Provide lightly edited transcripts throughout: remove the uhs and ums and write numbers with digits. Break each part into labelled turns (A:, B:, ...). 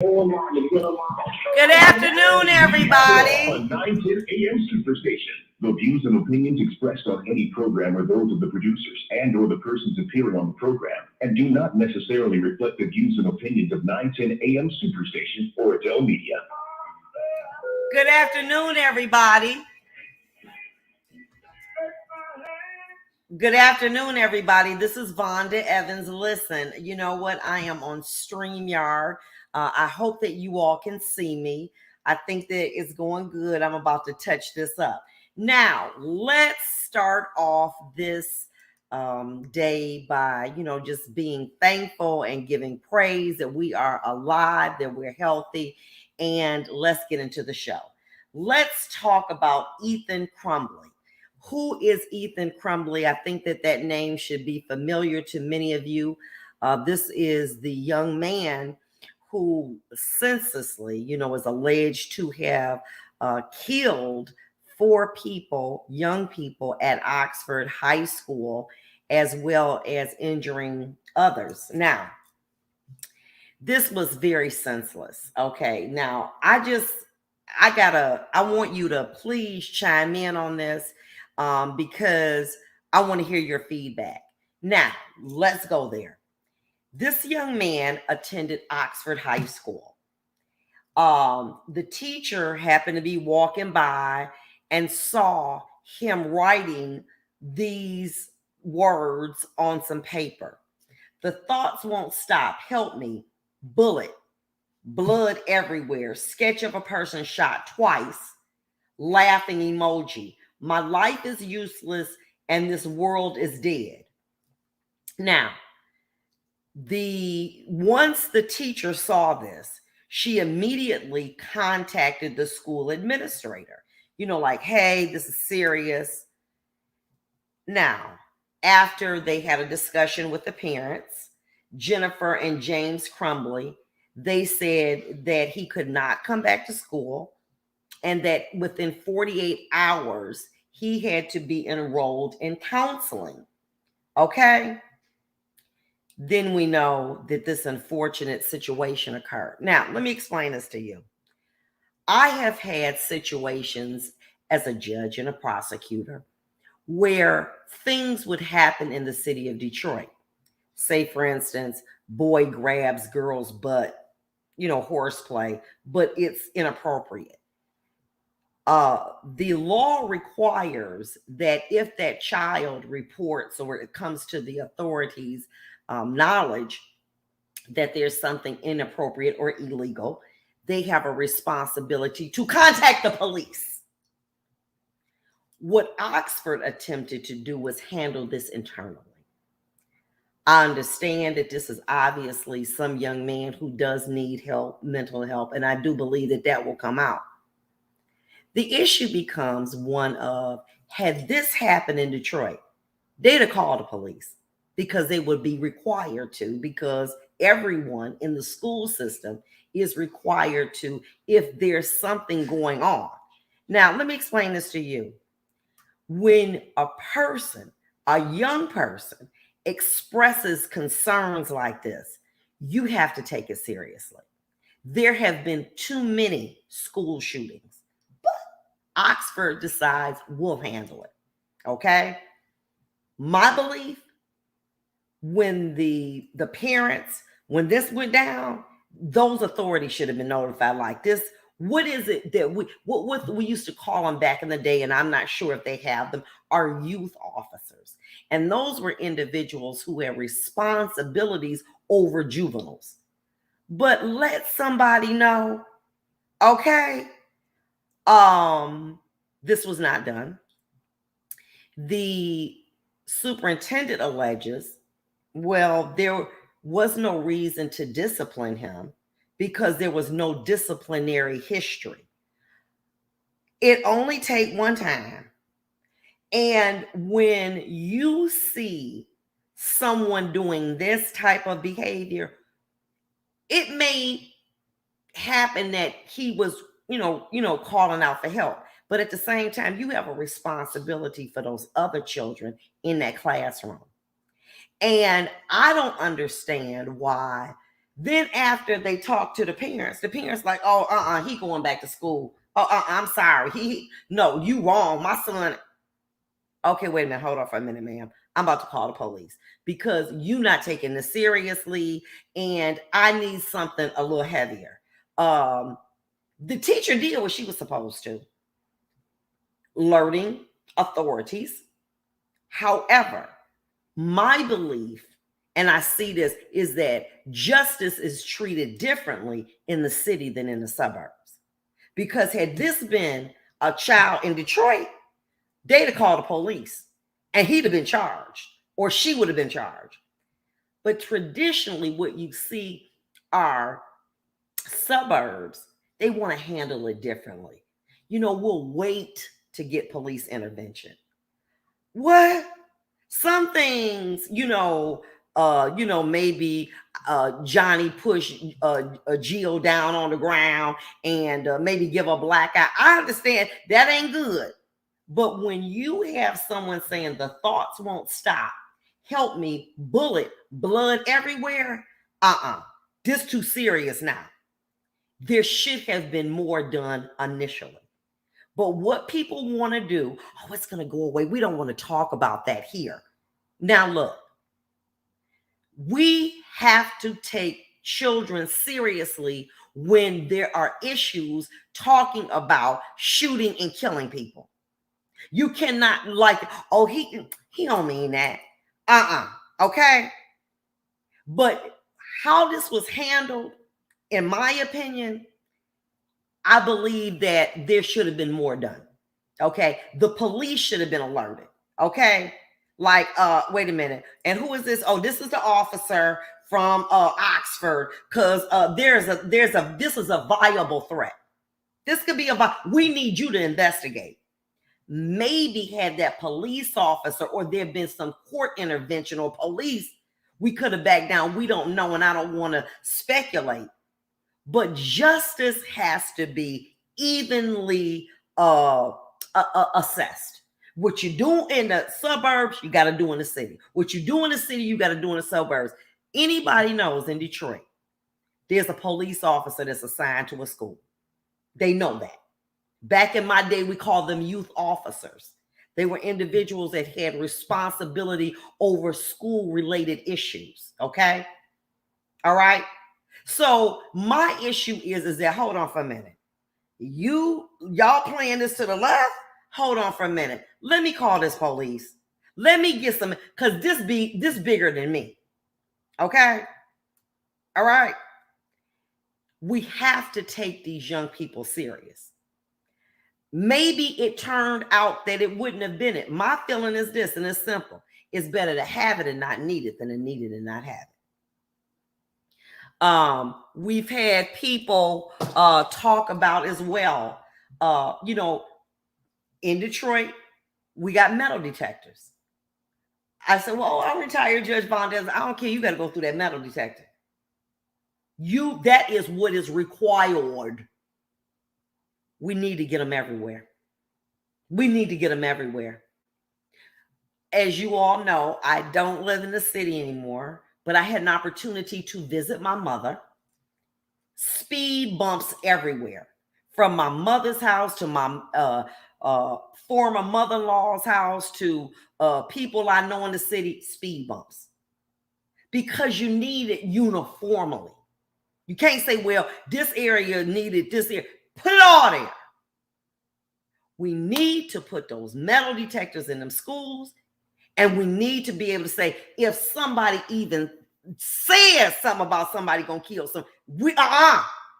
A: Good afternoon, everybody.
B: On 910 AM Superstation. The views and opinions expressed on any program are those of the producers and or the persons appearing on the program and do not necessarily reflect the views and opinions of 910 AM Superstation or Adele Media.
A: Good afternoon, everybody. Good afternoon, everybody. This is Vonda Evans. Listen, you know what? I am on StreamYard. I hope that you all can see me. I think that it's going good. I'm about to touch this up. Now, let's start off this day by, just being thankful and giving praise that we are alive, that we're healthy, and let's get into the show. Let's talk about Ethan Crumbley. Who is Ethan Crumbley? I think that name should be familiar to many of you. This is the young man who senselessly, is alleged to have killed 4 people, young people at Oxford High School, as well as injuring others. Now, this was very senseless. Okay, now I want you to please chime in on this because I want to hear your feedback. Now, let's go there. This young man attended Oxford High School. The teacher happened to be walking by and saw him writing these words on some paper. The thoughts won't stop. Help me. Bullet. Blood everywhere. Sketch of a person shot twice. Laughing emoji. My life is useless and this world is dead. Now, once the teacher saw this, she immediately contacted the school administrator. Like, hey, this is serious. Now, after they had a discussion with the parents, Jennifer and James Crumbley, they said that he could not come back to school and that within 48 hours, he had to be enrolled in counseling. Okay? Then we know that this unfortunate situation occurred. Now, let me explain this to you. I have had situations as a judge and a prosecutor where things would happen in the city of Detroit. Say, for instance, boy grabs girl's butt, horseplay, but it's inappropriate. The law requires that if that child reports or it comes to the authorities' knowledge that there's something inappropriate or illegal, they have a responsibility to contact the police. What Oxford attempted to do was handle this internally. I understand that this is obviously some young man who does need help, mental help, and I do believe that will come out. The issue becomes one of, had this happened in Detroit, they'd have called the police because they would be required to, because everyone in the school system is required to if there's something going on. Now, let me explain this to you. When a young person, expresses concerns like this, you have to take it seriously. There have been too many school shootings. Oxford decides we'll handle it. Okay? My belief, when the parents, when this went down, those authorities should have been notified like this. What is it that what we used to call them back in the day, and I'm not sure if they have them, are youth officers. And those were individuals who had responsibilities over juveniles. But let somebody know, okay? This was not done. The superintendent alleges, well, there was no reason to discipline him because there was no disciplinary history. It only takes one time. And when you see someone doing this type of behavior, it may happen that he was calling out for help. But at the same time, you have a responsibility for those other children in that classroom. And I don't understand why Then after they talk to the parents like, oh, he going back to school. Oh, I'm sorry. No, you wrong. My son. Okay, wait a minute. Hold on for a minute, ma'am. I'm about to call the police because you not taking this seriously, and I need something a little heavier. The teacher did what she was supposed to, alerting authorities. However, my belief, and I see this, is that justice is treated differently in the city than in the suburbs. Because had this been a child in Detroit, they'd have called the police and he'd have been charged or she would have been charged. But traditionally, what you see are suburbs, they want to handle it differently. We'll wait to get police intervention. What? Some things, maybe Johnny push Jill down on the ground and maybe give a black eye. I understand that ain't good. But when you have someone saying the thoughts won't stop, help me, bullet, blood everywhere, this too serious now. There should have been more done initially. But what people want to do, it's going to go away. We don't want to talk about that here. Now, look, we have to take children seriously when there are issues talking about shooting and killing people. You cannot he don't mean that. Okay? But how this was handled, in my opinion, I believe that there should have been more done. Okay. The police should have been alerted. Okay. Like, wait a minute. And who is this? Oh, this is the officer from Oxford. Because this is a viable threat. This could be we need you to investigate. Maybe had that police officer or there been some court intervention or police, we could have backed down. We don't know, and I don't want to speculate. But justice has to be evenly assessed. What you do in the suburbs, you got to do in the city. What you do in the city, you got to do in the suburbs. Anybody knows in Detroit, there's a police officer that's assigned to a school. They know that. Back in my day, we called them youth officers. They were individuals that had responsibility over school-related issues, okay? All right? So my issue is that, hold on for a minute. Y'all playing this to the left? Hold on for a minute. Let me call this police. Let me get some, because this bigger than me. Okay? All right? We have to take these young people serious. Maybe it turned out that it wouldn't have been it. My feeling is this, and it's simple. It's better to have it and not need it than to need it and not have it. We've had people talk about as well, in Detroit, we got metal detectors. I said, well, I'm retired Judge Vondas. I don't care. You got to go through that metal detector. That is what is required. We need to get them everywhere. We need to get them everywhere. As you all know, I don't live in the city anymore, but I had an opportunity to visit my mother. Speed bumps everywhere, from my mother's house to my former mother-in-law's house to people I know in the city. Speed bumps, because you need it uniformly. You can't say, well, this area needed this area. Put it all there. We need to put those metal detectors in them schools, and we need to be able to say, if somebody even says something about somebody gonna kill some,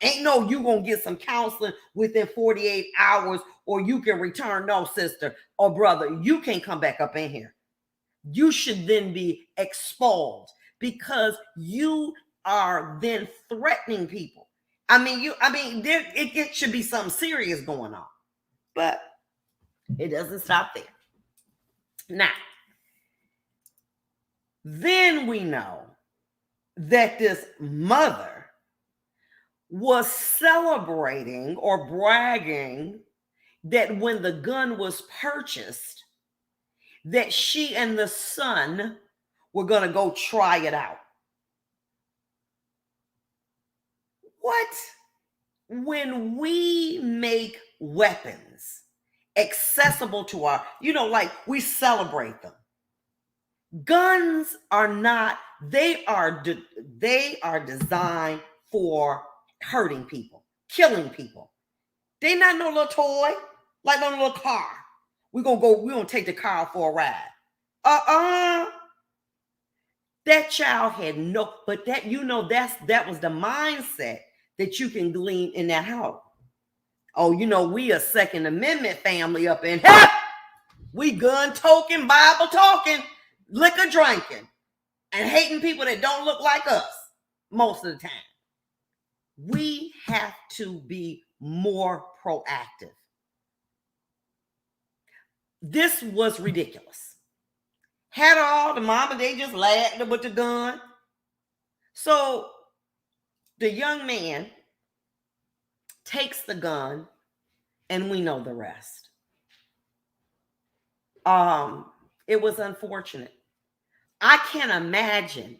A: ain't no you gonna get some counseling within 48 hours, or you can return. No, sister or brother, you can't come back up in here. You should then be expelled, because you are then threatening people. It should be something serious going on. But it doesn't stop there. Now, then we know that this mother was celebrating or bragging that when the gun was purchased, that she and the son were going to go try it out. What? When we make weapons accessible to our, like we celebrate them. Guns are not, they are designed for hurting people, killing people. They not no little toy, like no little car. We're gonna take the car for a ride. That child had no, but that was the mindset that you can glean in that house. Oh, we a Second Amendment family up in here. We gun toking, Bible talking, liquor drinking, and hating people that don't look like us most of the time. We have to be more proactive. This was ridiculous. Had all the mama, they just laughed with the gun. So the young man takes the gun, and we know the rest. It was unfortunate. I can't imagine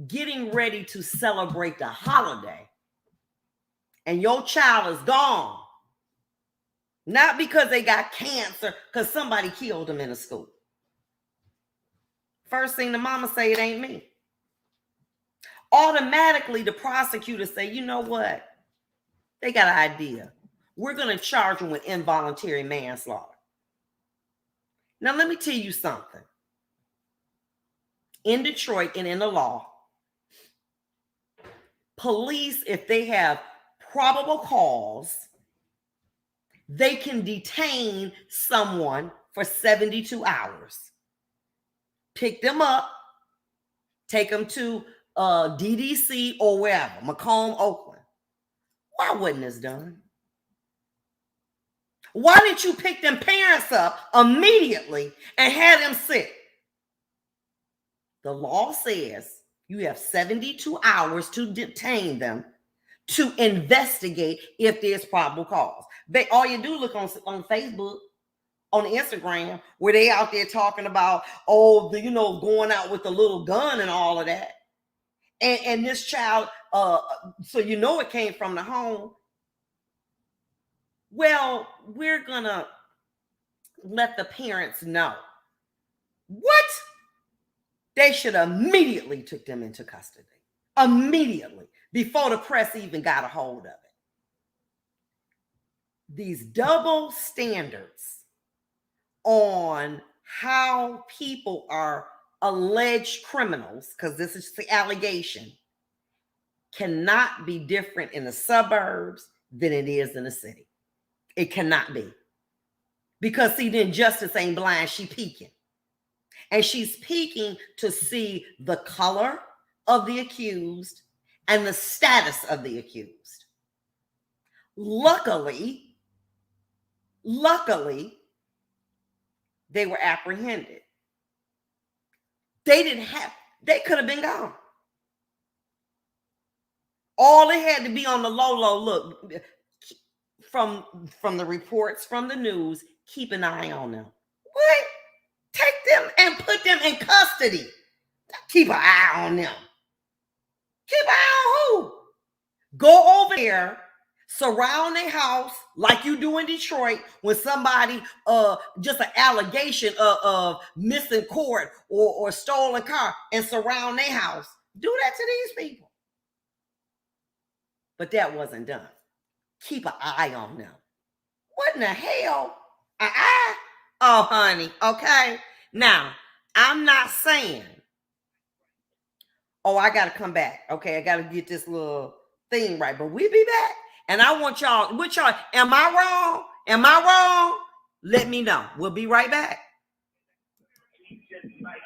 A: getting ready to celebrate the holiday and your child is gone. Not because they got cancer, because somebody killed them in a school. First thing the mama say, it ain't me. Automatically, the prosecutor say, you know what? They got an idea. We're going to charge them with involuntary manslaughter. Now, let me tell you something. In Detroit and in the law, police, if they have probable cause, they can detain someone for 72 hours. Pick them up, take them to DDC or wherever, Macomb, Oakland. Why wasn't this done? Why didn't you pick them parents up immediately and have them sit? The law says you have 72 hours to detain them to investigate if there's probable cause. All you do look on Facebook, on Instagram, where they out there talking about, going out with a little gun and all of that. And this child, so it came from the home. Well, we're going to let the parents know. What? They should immediately took them into custody. Immediately, before the press even got a hold of it. These double standards on how people are alleged criminals, because this is the allegation, cannot be different in the suburbs than it is in the city. It cannot be. Because, see, the injustice ain't blind, she peeking. And she's peeking to see the color of the accused and the status of the accused. Luckily, they were apprehended. They could have been gone. All they had to be on the low, look, from the reports, from the news, keep an eye on them. What? Take them and put them in custody. Keep an eye on them. Keep an eye on who? Go over there, surround their house like you do in Detroit when somebody, just an allegation of missing court or stolen car, and surround their house. Do that to these people. But that wasn't done. Keep an eye on them. What in the hell? An eye? Oh, honey, okay. Now, I'm not saying, I got to come back. Okay, I got to get this little thing right. But we'll be back. And I want y'all, am I wrong? Am I wrong? Let me know. We'll be right back.